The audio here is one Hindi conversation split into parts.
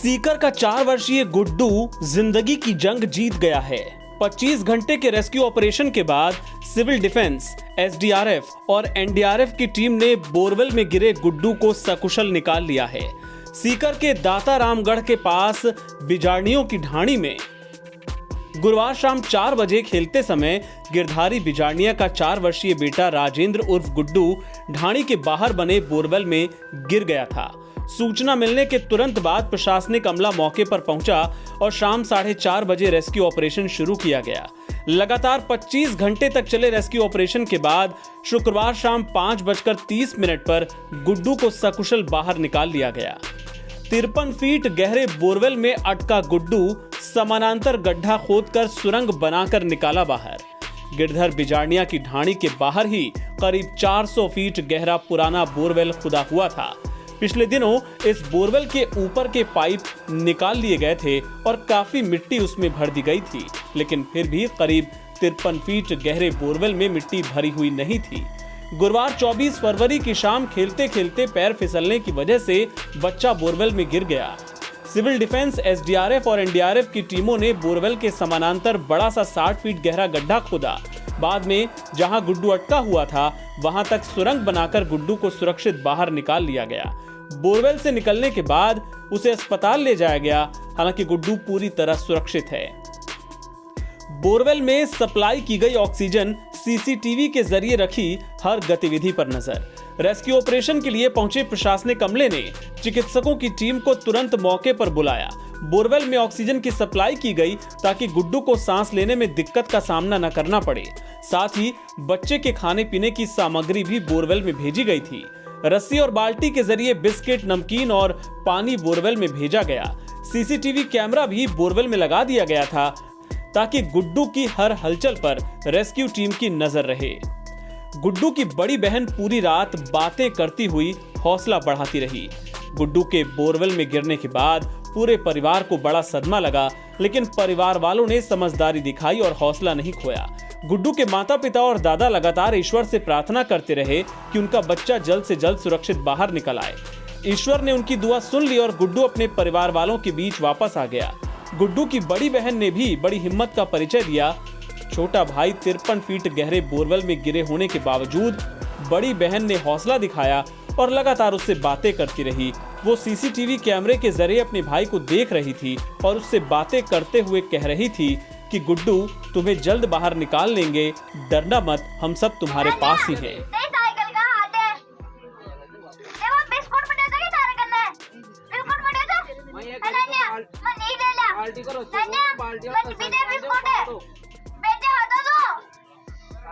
सीकर का 4 वर्षीय गुड्डू जिंदगी की जंग जीत गया है। 25 घंटे के रेस्क्यू ऑपरेशन के बाद सिविल डिफेंस, एसडीआरएफ और एनडीआरएफ की टीम ने बोरवेल में गिरे गुड्डू को सकुशल निकाल लिया है। सीकर के दाता रामगढ़ के पास बिजारनियों की ढाणी में गुरुवार शाम 4 बजे खेलते समय गिरधारी बिजारनिया का 4 वर्षीय बेटा राजेंद्र उर्फ गुड्डू ढाणी के बाहर बने बोरवेल में गिर गया था। सूचना मिलने के तुरंत बाद प्रशासनिक अमला मौके पर पहुंचा और शाम 4:30 बजे रेस्क्यू ऑपरेशन शुरू किया गया। लगातार 25 घंटे तक चले रेस्क्यू ऑपरेशन के बाद शुक्रवार शाम 5:30 पर गुड्डू को सकुशल बाहर निकाल लिया गया। 53 फीट गहरे बोरवेल में अटका गुड्डू समानांतर गड्ढा खोदकर सुरंग बनाकर निकाला बाहर। गिरधर बिजारनिया की ढाणी के बाहर ही करीब 400 फीट गहरा पुराना बोरवेल खुदा हुआ था। पिछले दिनों इस बोरवेल के ऊपर के पाइप निकाल लिए गए थे और काफी मिट्टी उसमें भर दी गई थी, लेकिन फिर भी करीब 53 फीट गहरे बोरवेल में मिट्टी भरी हुई नहीं थी। गुरुवार 24 फरवरी की शाम खेलते खेलते पैर फिसलने की वजह से बच्चा बोरवेल में गिर गया। सिविल डिफेंस, एसडीआरएफ और एनडीआरएफ की टीमों ने बोरवेल के समानांतर बड़ा सा 60 फीट गहरा गड्ढा खोदा। बाद में जहां गुड्डू अटका हुआ था वहां तक सुरंग बनाकर गुड्डू को सुरक्षित बाहर निकाल लिया गया। बोरवेल से निकलने के बाद उसे अस्पताल ले जाया गया, हालांकि गुड्डू पूरी तरह सुरक्षित है। बोरवेल में सप्लाई की गई ऑक्सीजन सीसीटीवी के जरिए रखी हर गतिविधि पर नजर। रेस्क्यू ऑपरेशन के लिए पहुंचे प्रशासनिक अमले ने चिकित्सकों की टीम को तुरंत मौके पर बुलाया। बोरवेल में ऑक्सीजन की सप्लाई की गई ताकि गुड्डू को सांस लेने में दिक्कत का सामना न करना पड़े। साथ ही बच्चे के खाने पीने की सामग्री भी बोरवेल में भेजी गई थी। रस्सी और बाल्टी के जरिए बिस्किट, नमकीन और पानी बोरवेल में भेजा गया। सीसीटीवी कैमरा भी बोरवेल में लगा दिया गया था ताकि गुड्डू की हर हलचल पर रेस्क्यू टीम की नजर रहे। गुड्डू की बड़ी बहन पूरी रात बातें करती हुई हौसला बढ़ाती रही। गुड्डू के बोरवेल में गिरने के बाद पूरे परिवार को बड़ा सदमा लगा, लेकिन परिवार वालों ने समझदारी दिखाई और हौसला नहीं खोया। गुड्डू के माता पिता और दादा लगातार ईश्वर से प्रार्थना करते रहे कि उनका बच्चा जल्द से जल्द सुरक्षित बाहर निकल आए। ईश्वर ने उनकी दुआ सुन ली और गुड्डू अपने परिवार वालों के बीच वापस आ गया। गुड्डू की बड़ी बहन ने भी बड़ी हिम्मत का परिचय दिया। छोटा भाई 53 फीट गहरे बोरवेल में गिरे होने के बावजूद बड़ी बहन ने हौसला दिखाया और लगातार उससे बातें करती रही। वो सीसीटीवी कैमरे के जरिए अपने भाई को देख रही थी और उससे बातें करते हुए कह रही थी कि गुड्डू, तुम्हें जल्द बाहर निकाल लेंगे, डरना मत, हम सब तुम्हारे पास ही हैं।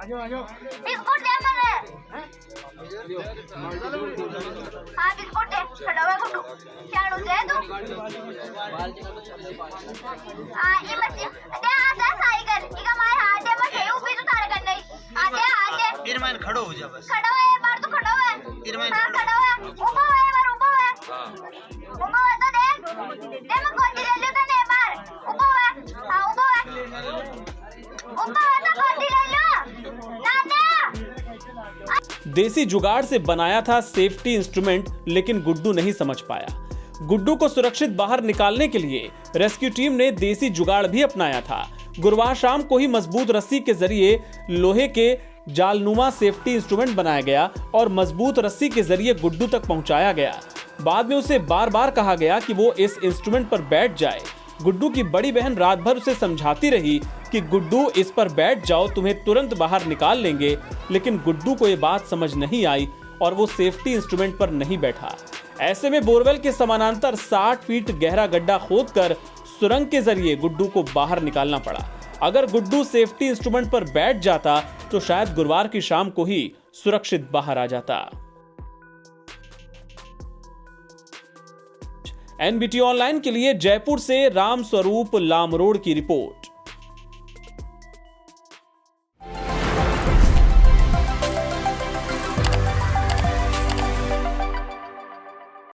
बिस्कुट दे मने हां बिस्कुट दे खड़ा हुआ गुड्डू चाड़ू दे तू हां ये मत दे आजा साइकिल इका मार हाथ दे मत ऊपर तो तारे कर नहीं आजे इरमान खड़ो हो जा बस खड़ो है बार तो खड़ो है इरमान खड़ो है ऊपर है बार ऊपर है हां ऊपर है तो दे मैं गोदी ले लियो तने मार ऊपर है हां ऊपर है ऊपर है तो गोदी ले लियो देसी जुगाड़ से बनाया था सेफ्टी इंस्ट्रूमेंट, लेकिन गुड्डू नहीं समझ पाया। गुड्डू को सुरक्षित बाहर निकालने के लिए रेस्क्यू टीम ने देसी जुगाड़ भी अपनाया था। गुरुवार शाम को ही मजबूत रस्सी के जरिए लोहे के जालनुमा सेफ्टी इंस्ट्रूमेंट बनाया गया और मजबूत रस्सी के जरिए गुड्डू तक पहुंचाया गया। बाद में उसे बार बार कहा गया कि वो इस इंस्ट्रूमेंट पर बैठ जाए। गुड्डू की बड़ी बहन रात भर उसे समझाती रही कि गुड्डू, इस पर बैठ जाओ, तुम्हें तुरंत बाहर निकाल लेंगे, लेकिन गुड्डू को ये बात समझ नहीं आई और वो सेफ्टी इंस्ट्रूमेंट पर नहीं बैठा। ऐसे में बोरवेल के समानांतर 60 फीट गहरा गड्ढा खोदकर सुरंग के जरिए गुड्डू को बाहर निकालना पड़ा। अगर गुड्डू सेफ्टी इंस्ट्रूमेंट पर बैठ जाता तो शायद गुरुवार की शाम को ही सुरक्षित बाहर आ जाता। एनबीटी ऑनलाइन के लिए जयपुर से राम स्वरूप लामरोड की रिपोर्ट।